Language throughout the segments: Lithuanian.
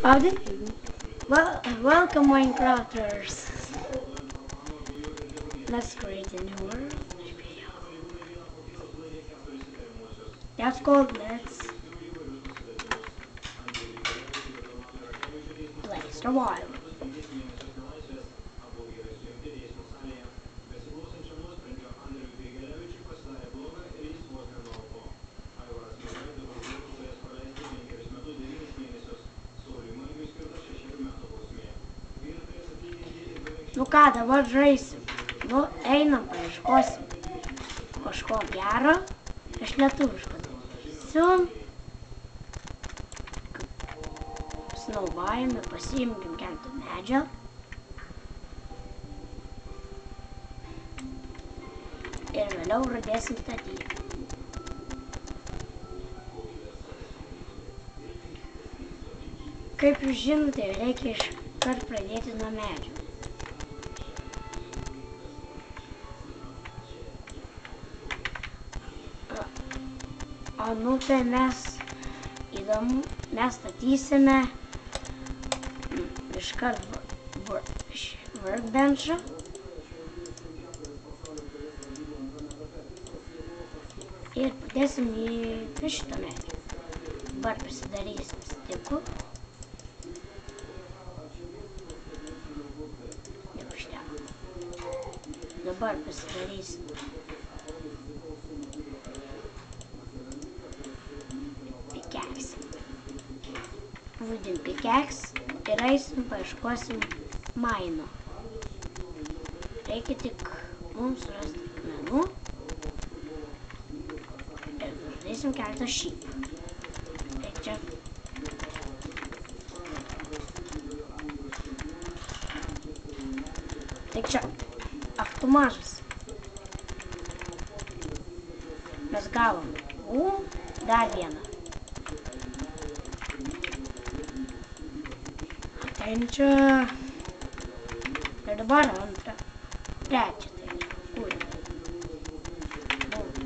Howdy? Welcome Minecrafters. Let's create a new world. That's called Let's survive. Nu ką, dabar žaisim. Nu, einam, paieškosim kažko gero. Aš lietuvišką darysiu. Snaubajame, pasiimkim keletą medžio. Ir vėliau pradėsim statyti. Kaip jūs žinote, reikia iškart pradėti nuo medžio. Nu tai mes statysime iškart workbench'ą. Ir padėsim į šitą medį. Dabar pasidarysim stikų. Neužteko. Dabar pasidarysim Wooden pickaxe ir eisim paieškosim maino. Reikia tik mums rasti akmenų ir uždėsim keletą sheep. Tik čia. Ach, tu mažas. Mes gavom. Dar vieną. Čia. Ir dabar antrą. Trečią. Kur?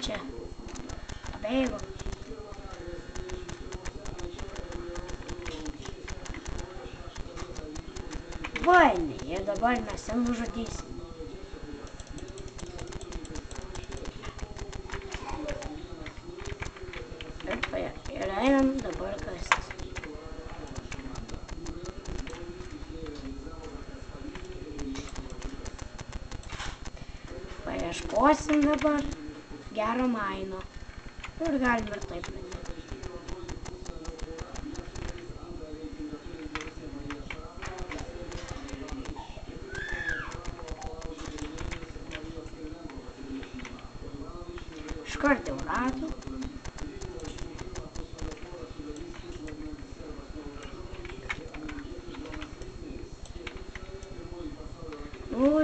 Čia. Pabėgo. Vainai. Ir dabar mes ją nužudysim. Ir einam dabar kastis. Paieškosim dabar gero maino. Ir galim ir taip pradėti. Iškart jau radom.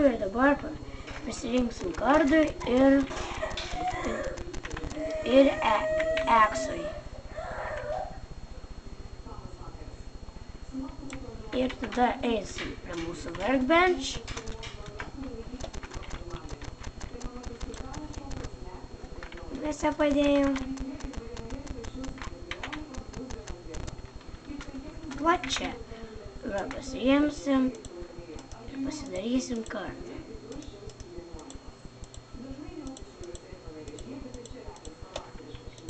Ir dabar pasirinksim kardui ir eksui. Ir tada eisim prie mūsų workbench. Mes ją padėjom. Va čia. Va pasiimsim ir pasidarysim kardą.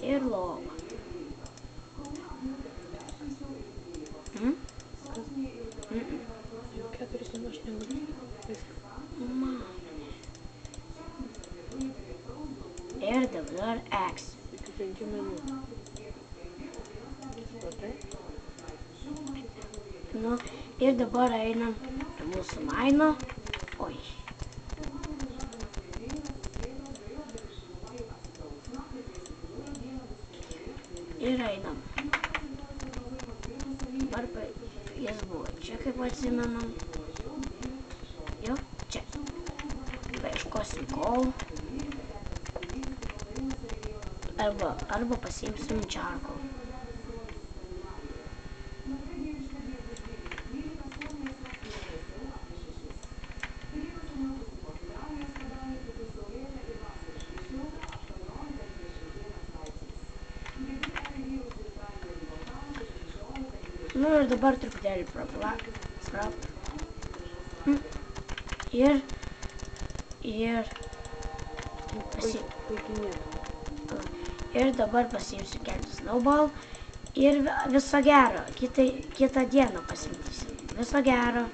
Ir lovą. Ir dabar X. Nu, ir dabar einam prie mūsų maino. Oi. Ir einam. Dabar jis buvo čia, kaip atsimenam. Jo, čia. Paieškosim kol. Arba pasiimsim charcoal. Nu ir dabar truputėlį ir dabar pasiimsiu keletą snowball ir viso gero. Kitą dieną pasiimsiu. Viso gero.